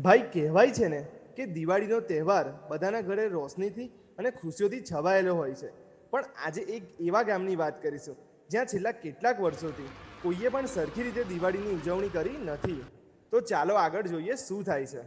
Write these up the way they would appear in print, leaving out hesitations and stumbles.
ભાઈ કહેવાય છે ને કે દિવાળીનો તહેવાર બધાના ઘરે રોશનીથી અને ખુશીઓથી છવાયેલો હોય છે. પણ આજે એક એવા ગામની વાત કરીશું જ્યાં છેલ્લા કેટલાક વર્ષોથી કોઈએ પણ સરખી રીતે દિવાળીની ઉજવણી કરી નથી. તો ચાલો આગળ જોઈએ શું થાય છે.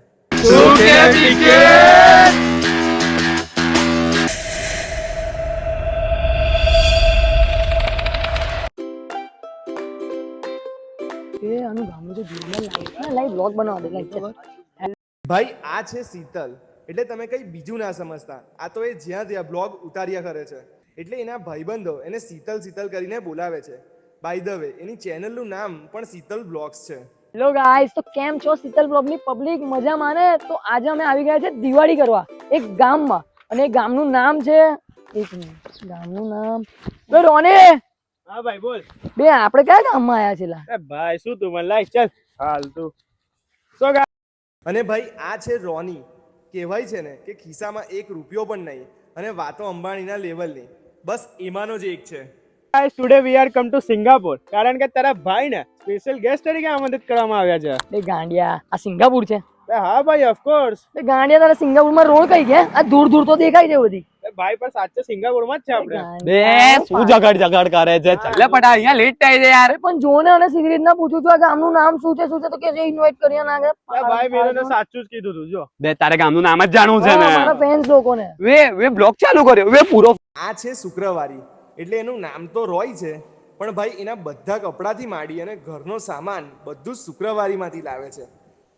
ભાઈ આ છે શીતલ, એટલે તમે કંઈ બીજું ના સમજતા. આ તો એ જ્યાં ત્યાં બ્લોગ ઉતાર્યા કરે છે, એટલે એના ભાઈબંધો એને શીતલ શીતલ કરીને બોલાવે છે. બાય ધ વે એની ચેનલનું નામ પણ શીતલ બ્લોગ્સ છે. હેલો ગાઈસ, તો કેમ છો શીતલ બ્લોગ ની પબ્લિક? મજા માને? તો આજે અમે આવી ગયા છે દિવાળી કરવા એક ગામમાં, અને એ ગામનું નામ છે, એક મિનિટ, ગામનું નામ બે રોને. હા ભાઈ બોલ. બે આપણે કયા ગામમાં આયા છે લા? એ ભાઈ શું તું મને લાઈક ચાલ હાલ તું સો ગા. અને ભાઈ આ છે રોની. કહેવાય છે ને કે ખિસ્સામાં ₹1 પણ નહીં, અને વાતો અંબાણીના લેવલની. બસ એમાંનો જ એક છે. Guys, today we are come to Singapore, કારણ કે તારા ભાઈ ને સ્પેશિયલ ગેસ્ટ તરીકે આમંત્રિત કરવામાં આવ્યા છે. બે ગાંડિયા, આ સિંગાપુર છે? હા ભાઈ, ઓફ કોર્સ. બે ગાંડિયા, તારા સિંગાપુરમાં રોડ કઈ ગયા? આ દૂર દૂર તો દેખાય છે બધી. ભાઈ પણ સાચે સિંગાપોરમાં જ છે આપણે. બે શું જગાડ કરે છે? ચાલે પટા, અહીંયા લેટ થાય છે યાર. પણ જો ને, અને સિગરેટ ના પૂછું છું આ ગામનું નામ શું છે તો કે જે ઇન્વાઇટ કર્યા ના કે ભાઈ મેં તો સાચું જ કીધું તું. જો બે તારે ગામનું નામ જ જાણવું છે ને. મારા ફેન્સ લોકોને વે બ્લોગ ચાલુ કર્યો, વે પૂરો. આ છે શુક્રવારી, એટલે એનું નામ તો રોય છે, પણ ભાઈ એના બધા કપડાથી માંડી અને ઘરનો સામાન બધું જ શુક્રવારીમાંથી લાવે છે.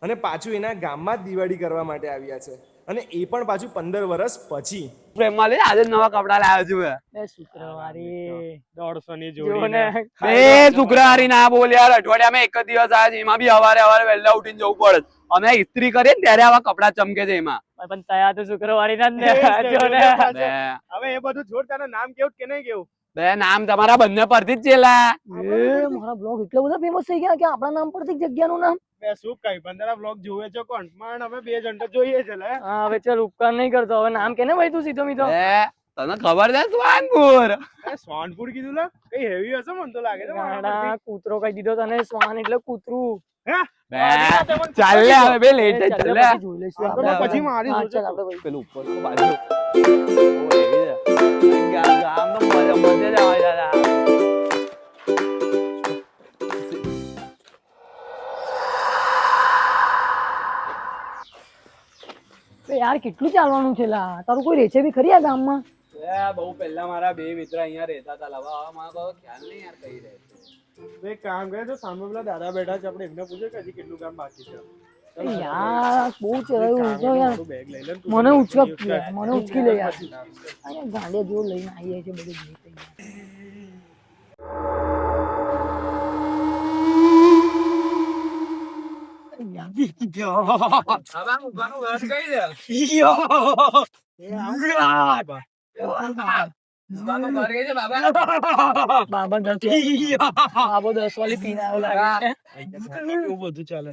અને પાછું એના ગામમાં જ દિવાળી કરવા માટે આવ્યા છે, અને એ પણ પાછું 15 વર્ષ પછી. પ્રેમમાં લે, આજે નવા કપડા લાવ્યો છું. બે શુક્રવારી 150 ની જો જોડી ને. બે શુક્રવારી ના બોલ યાર, અઠવાડિયામાં એક જ દિવસ આવે છે, એમાં બી સવારે વહેલા ઉઠીને જવું પડે. અમે ઇસ્ત્રી કરીએ ને ત્યારે આવા કપડા ચમકે છે એમાં. પણ તયા તો શુક્રવારી ના જ ને. જો ને. હવે એ બધું છોડ, તારું નામ કેવું કે નહીં કેવું? બે નામ તમારા બંને પરથી જ છેલા. મારા બ્લોગ એટલા બધા ફેમસ થઈ ગયા કે આપણા નામ પરથી જગ્યાનું નામ. બે શું કઈ 15 બ્લોગ જોવે છે કોણ? પણ અમે 2 જણ તો જોઈએ છે લે. હા હવે ચાલ, ઉપકાર નહીં કરતો, હવે નામ કેને ભાઈ તું સીધો મીધો. તને ખબર છે સ્વાનપુર? સોનપુર કીધું લે, કઈ હેવી હશે મને તો લાગે છે. ગાડા કૂતરો કહી દીધો તને. શ્વાન એટલે કૂતરું. ચાલ લે હવે, બે લેટ ચાલ, ચાલ પછી જોઈ લઈશું તો આપણે. પછી મારી હા, સોચો ચાલ આપણે ભાઈ. પેલું ઉપર બાજુ ગામ તો મજા જ આવે દાદા. યાર કેટલું ચાલવાનું છે લા? તારું કોઈ રેચે બી ખરી આ ગામમાં? બહુ પહેલા મારા બે મિત્ર અહીંયા રહેતા હતા. હવે મારો ખ્યાલ નહીં યાર કઈ રહે છે. એક કામ કરે તો સામે પેલા દાદા બેઠા છે, આપણે એમને પૂછે કે હજી કેટલું કામ બાકી છે. યાર બહુ ચલાવ્યું છે યાર. બેગ લઈ લે. મને ઉચકી લે યાર. અહીંયા ગાંડિયા જેવું લઈને આવી જાય છે બધું. બાબા 10 વાળી પીને આવ્યો લાગે. એવું બધું ચાલે.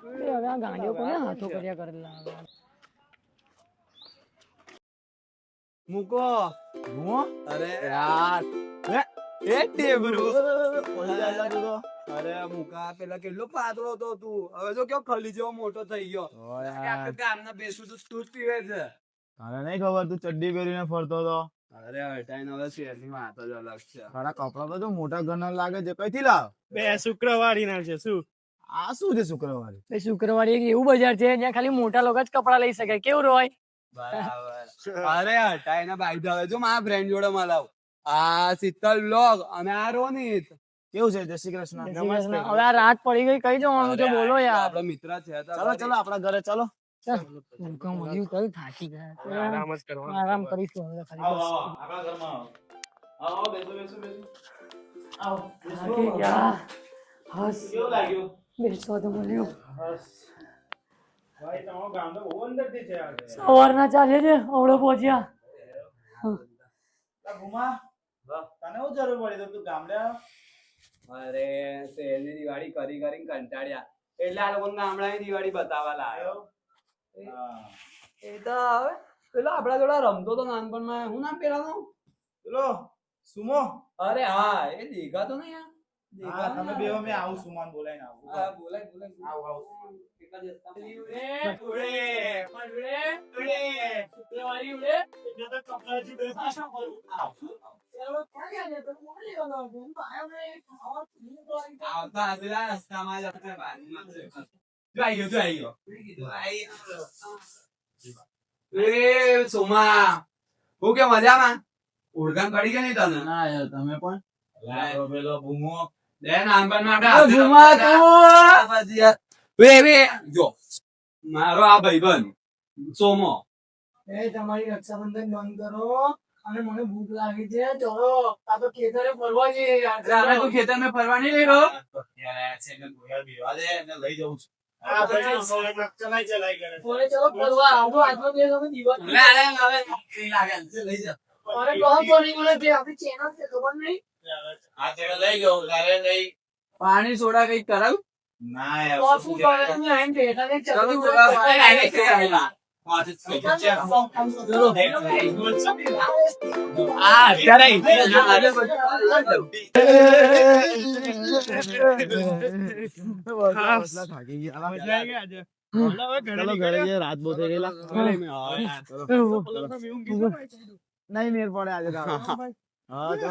હવે આ ગાંડીઓ કોને હાથો કર્યા કરેલા? મૂકો અરે યાર એ ટેબરો અરે મુકા પેલા કેટલો પાતળો હતો તું, હવે જો કેવો ખલી જેવો મોટો થઈ ગયો. ગામના બેસું તું તું જ પીવે છે. તારે નહીં ખબર તું ચડ્ડી પહેરીને ફરતો હતો? અરે હટાઈને હવે શેરની વાત જ અલગ છે. તારા કપડા તો મોટા ઘરના લાગે છે, કઈથી લાવ? બે શુક્રવારી ના છે શું? આ શું છે શુક્રવારે? ભાઈ શુક્રવારે એક એવું બજાર છે જ્યાં ખાલી મોટા લોકો જ કપડા લઈ શકે. કેવું રોય? બરાબર. અરે હટાઈને બાઈ હવે જો મારા ફ્રેન્ડ જોડે મલાવ. આ શીતલ બ્લોગ અને આ રોનિત. કેવું છે? જય શ્રી કૃષ્ણ. હવે આ રાત પડી ગઈ, કઈ જવાનું છે બોલો યાર. આપડા મિત્ર છે. ચલો ચલો આપણા ઘરે ચલો. થાકી ગયા. આરામ જ કરવાનો. આરામ કરીશું હવે ખાલી બસ. થાકી ગયા. હસ. બેસવા તો મળ્યું. ભાઈ તમારો ગામ તો બહુ અંદરથી છે યાર. સવારના ચાલે છે, અવળો પહોંચ્યા. તને હું જરૂર પડી તો તું ગામડે આવ? અરે શહેરની દિવાળી કરી કરીને કંટાળ્યા, એટલે આ લોકો ગામડાની દિવાળી બતાવવા લાવ્યો. એ તો હવે પેલો આપડા જોડે રમતો તો નાનપણમાં, હું નામ પેલાનું? પેલો સુમો અરે હા એ દેખાતો નહીં યાર હા તમે બે મેં આવું સુમાન બોલાઈને આવું હા બોલાય બોલાય આવ આવ કેટલા દિવસ આવતા હશે રસ્તામાં જ આપણે બાજુમાં છે. જો આવી ગયો એ સોમા હું કે મજામાં ઓળખાણ પડી કે નહીં તને ના યાર તમે પણ લાયો પેલો ભૂમો દે નાનપણમાં આપણે જો મારો આ ભાઈબંધ સોમો તમારી રક્ષાબંધન બંધ કરો અને મને ભૂખ લાગી છે ચલો આ તો ખેતરે ફરવા જઈએ અરે તું ખેતરમાં ફરવા નહીં લઈ રહ્યો લઈ જવું છું બોલે ચલો ફરવા આવજો આજનો દિવસ અમે દિવાળી લઈ જા મારે કહો તો નહીં બોલે જે આપણી ચેનલ છે ખબર નહીં લઈ ગયો લઈ પાણી સોડા કઈ કરાવું ના તો શું કરે તમે આઈને બેઠા ને ચલો ચલો ઘરે જઈએ રાત બહુ થઈ ગયેલા નહીં મેર પડે આજે હા તો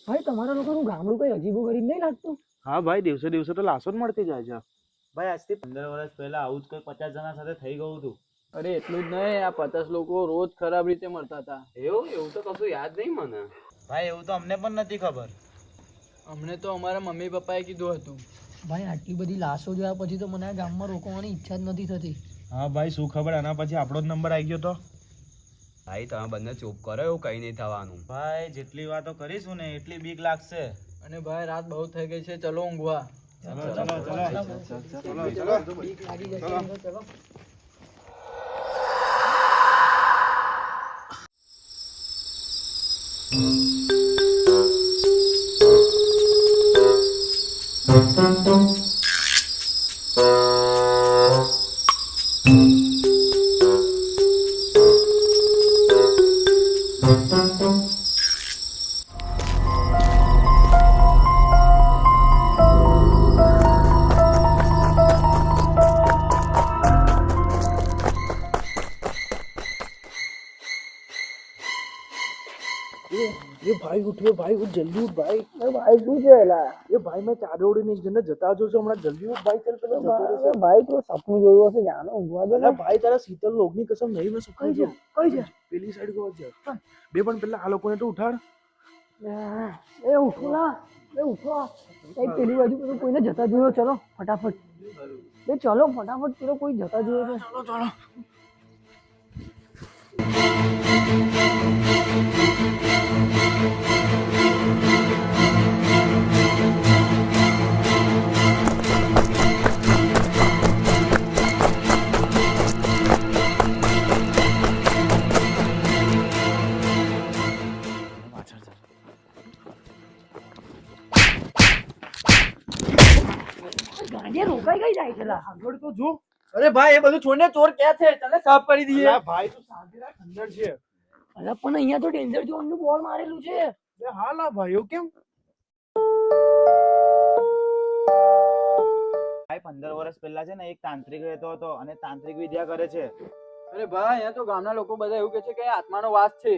ભાઈ તમારા લોકોનું ગામડું કઈ અજીબો ગરીબ નહીં લાગતું હા ભાઈ દિવસે દિવસે તો લાશો જ મળતી જાય છે. ભાઈ આજથી 15 વર્ષ પહેલા આવું જ કોઈ 50 જણા સાથે થઈ ગયું હતું. અરે એટલું જ નહીં આ 50 લોકો રોજ ખરાબ રીતે મળતા હતા એવું તો કશું યાદ નહીં મને ભાઈ એવું તો અમને પણ નથી ખબર. અમને તો અમારા મમ્મી પપ્પાએ કીધું હતું. ભાઈ આટલી બધી લાશો જોયા પછી તો મને આ ગામમાં રોકવાની ઈચ્છા જ નથી થતી હા ભાઈ શું ખબર આના પછી આપણો જ નંબર આવી ગયો તો. ભાઈ તમે બંને ચૂપ કરો એવું કઈ નહીં થવાનું ભાઈ જેટલી વાતો કરીશું ને એટલી બીક લાગશે. અને ભાઈ રાત બહુ થઈ ગઈ છે ચલો ઊંઘવા ચલો ચલો ચલો બીક લાગી જશે તો ચલો એ ભાઈ ઉઠ્યો ભાઈ ઉઠ જલ્દી ઉઠ ભાઈ. ભાઈ શું છે એલા એ ભાઈ મેં ચાદર ઉડીને એક જણને જતા જોશે હમણાં જલ્દી ઉઠ ભાઈ ચાલ પેલો જતો રહેશે. ભાઈ તો સપનું જોયું હશે જાનો ઊંઘવા દે અલા ભાઈ તારા શીતલ લોગની કસમ નહીં મેં સુખાઈ કઈ છે પેલી સાઈડ ગયો છે બે પણ પેલા આ લોકોને તો ઉઠાડ. એ ઉઠો લા એ ઉઠો કઈ પેલી બાજુ પેલો કોઈને જતા જોયો ચલો ફટાફટ એ ચલો ફટાફટ પેલો કોઈ જતા જોયો છે ચલો ચલો ગાડી રોકાઈ ગઈ જાય છે લા આગળ તો જો. અરે ભાઈ એ બધું છોડને ચોર ક્યાં છે ચાલે સાફ કરી દઈએ અલા ભાઈ તું શાંતિ રાખ અંદર છે. અલા પણ અહીંયા તો ડેન્જર ઝોન નું બોર્ડ મારેલું છે એ હા લા ભાઈ એવું કેમ. ભાઈ 15 વર્ષ પહેલા છે ને એક તાંત્રિક રહેતો હતો અને તાંત્રિક વિદ્યા કરે છે. અરે ભાઈ અહીંયા તો ગામના લોકો બધા એવું કે છે કે આત્માનો વાસ છે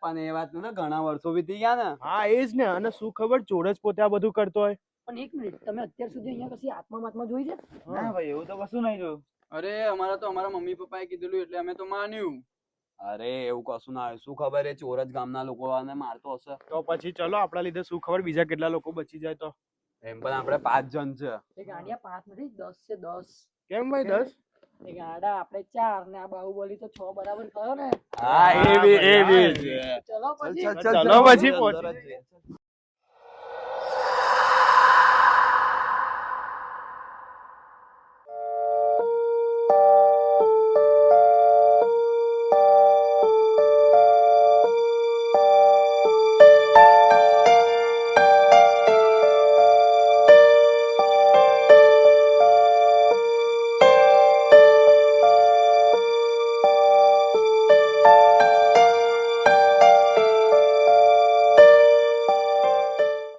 પણ એ વાત ને ઘણા વર્ષો વીતી ગયા ને હા એ જ ને અને શું ખબર ચોર જ પોતે આ બધું કરતો હોય. પણ એક મિનિટ તમે અત્યાર સુધી અહીંયા કશી આત્મા જોઈ છે ના ભાઈ એવું તો કશું નહીં જોયું. અરે અમારા મમ્મી પપ્પાએ કીધેલું એટલે અમે તો માન્યું અરે એવું કશું ના હોય, શું ખબર એ ચોર જ ગામના લોકોને મારતો હશે. તો પછી ચલો આપણા લીધે શું ખબર બીજા કેટલા લોકો બચી જાય તો. એમ પણ આપણે 5 જણ છે. એ ગાંડિયા 5 નથી 10 છે 10. કેમ ભાઈ 10? એ ગાડા આપણે 4 ને આ બાહુબલી તો 6 બરાબર થયો ને. હા એ બી ચલો પછી ચલો પછી પહોંચી.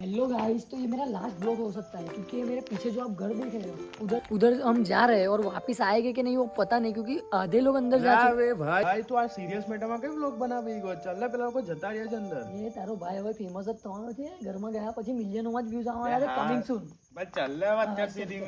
हेलो गाइस, तो ये मेरा लास्ट ब्लॉग हो सकता है क्योंकि मेरे पीछे जो आप घर देख रहे हो उधर उधर हम जा रहे हैं और वापस आएंगे कि नहीं वो पता नहीं क्योंकि आधे लोग अंदर जा चुके ભાઈ તું આ સિરિયસ મેટરમાં કેમ વ્લોગ બનાવી ગયો? ચાલ ને પેલા લોકો જતા રહ્યા છે અંદર. ये तारो भाई હવે ફેમસ જ થવાનો છે, ઘરમાં ગયા પછી મિલિયનોમાં જ વ્યૂઝ આવવાના છે, કમિંગ સૂન. બસ ચાલ ને હવે અત્યાર સુધી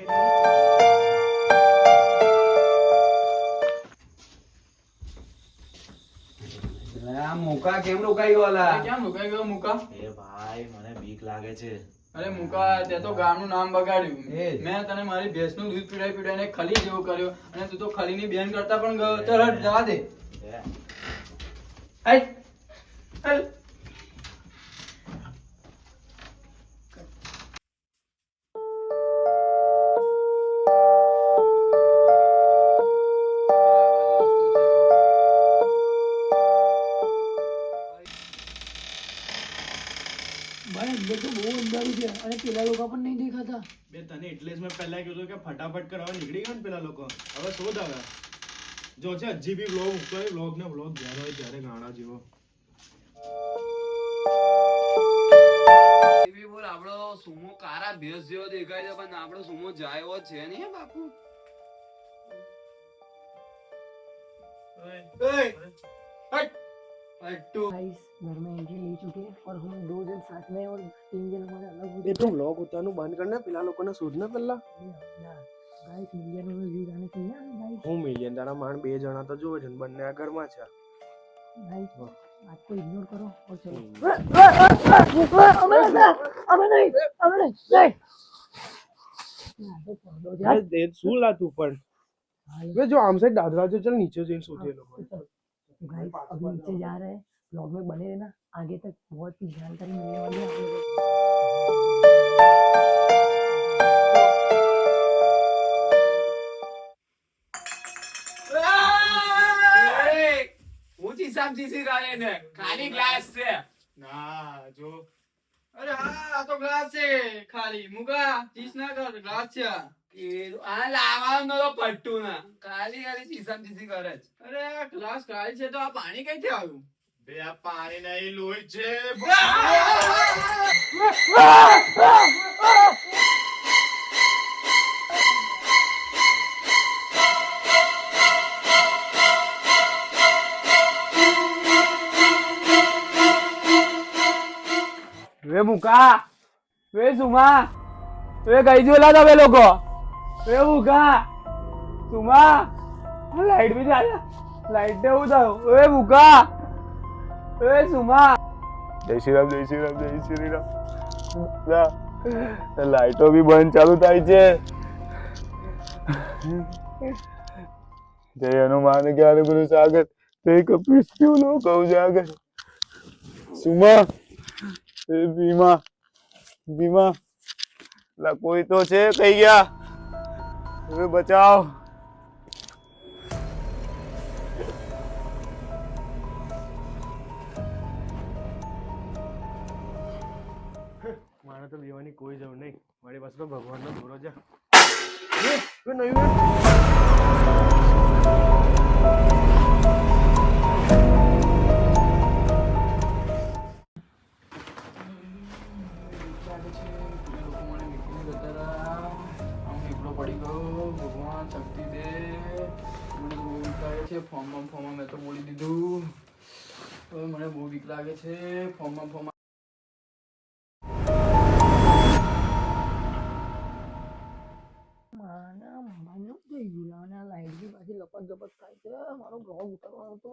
આ મુકા કેમ રોકાઈ ગયો લા? કેમ રોકાઈ ગયો મુકા? એ ભાઈ મને બીક લાગે છે. અરે મુકા, તે તો ગામનું નામ બગાડ્યું. એ જ. મેં તને મારી ભેંસનું દૂધ પીડાઈને ખલી જેવો કર્યો અને તું તો ખલીની બેન કરતા પણ ગયો. ચાલ હટ, જવા દે. હટ, હટ. ભાઈ અંદર તો બહુ અંધારું છે અને પેલા લોકો પણ નહીં દેખાતા. બે તને એટલે જ મેં પહેલા કીધું કે ફટાફટ કરવા નીકળી ગયા ને પેલા લોકો. હવે શોધ આવે જો છે હજી બી વ્લોગ મૂકતો હોય, વ્લોગ ને વ્લોગ જ્યારે હોય ત્યારે ગાણા જેવો. એવી બોલ આપણો સુમો કારા ભેંસ જેવો દેખાય છે પણ આપણો સુમો જાય એવો છે નહીં હે બાપુ. હટ. गाइस घर में एंट्री ले चुके हैं और हम 2 जन साथ में और 3 जन हमारे अलग हो એ તો વ્લોગ ઉતારવાનું બંધ કર ને, પેલા લોકોને શોધ ને પહેલા. गाइस मिलियन में व्यू आने चाहिए गाइस. હું મિલિયન તારા માંડ 2 જણા તો જોવે છે ને બંને આ ઘરમાં છે. गाइस बात को इग्नोर करो और चलो. अबे नहीं. એ શું લાતું પણ वे जो आम से दादरा जो चल नीचे जैन सोचे लोग. गाइस अभी नीचे जा रहे हैं, ब्लॉग में बने रहना, आगे तक बहुत ही जानकारी मिलने वाली है आप लोगों को. ઊંચી સામચી ગાલે ને ખાલી ગ્લાસ છે. ના જો અરે હા, આ તો ગ્લાસ છે ખાલી. મુકા, ચીસ ના કર, ગ્લાસ છે આ. આ લાવવાનો તો પટ્ટુ ના ખાલી ખાલી ચીસામચીસી કરે છે. અરે આ ગ્લાસ ખાલી છે તો આ પાણી કઈથી આવ્યું? બે આ પાણી નહીં લોહી છે. વે મુકા, વે સુમા, વે ગઈ જોલા તમે લોકો. વે મુકા, સુમા, લાઈટ બી જાય, લાઈટ ને એવું થયું. વે મુકા, વે સુમા. જય શ્રી રામ, જય શ્રી રામ, જય શ્રી રામ. લાઈટો બી બંધ ચાલુ થાય છે. જય હનુમાન જ્ઞાન ગુરુ સાગર તે કપીશ ક્યું નો કહું જાગર. સુમા, એ ભીમા, ભીમા, લા કોઈ તો છે, કઈ ગયા? હવે બચાવ. મારે તો લેવાની કોઈ જરૂર નહીં, મારી પાસે તો ભગવાનનો દોરો છે. નહીં ભગવાન શક્તિ દે. મને બહુ બીક લાગે છે. ફોર્મમાં મેં તો બોલી દીધું. હવે મને બહુ બીક લાગે છે. ફોર્મમાં માના મમ્માનું થઈ ગયું અને આ લાઈટ બી પાછી લપટ જપટ થાય છે. મારો બ્લોગ ઉતારવાનો તો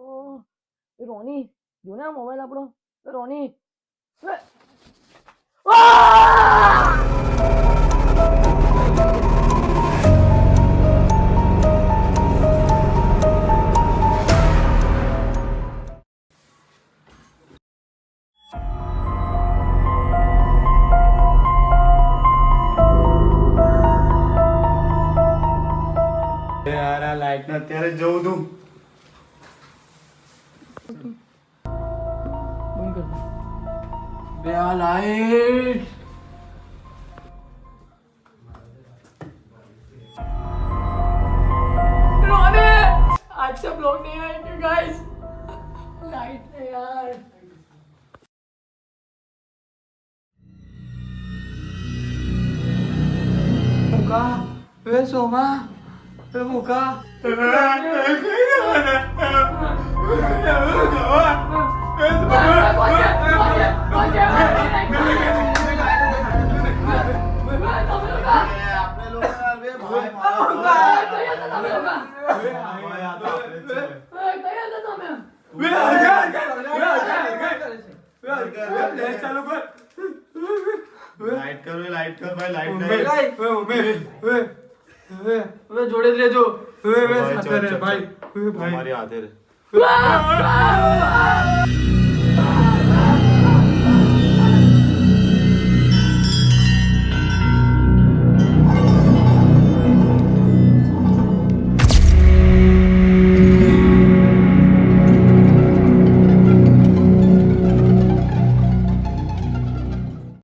એ રોની જો ને આ મોબાઈલ આપણો. એ રોની એ! આ! યાર આ લાઈટ ને અત્યારે જ જવું તું. બંધ કર બે આ લાઈટ रोने आज सब लोग नहीं आएंगे गाइस लाइट है यार મુકા એ સોમા એ મુકા લાઈટ કર ભાઈ લાઈટ જોડે જ રહેજો ભાઈ સાથે રહે, ભાઈ તમારી હાથે રે. Ah!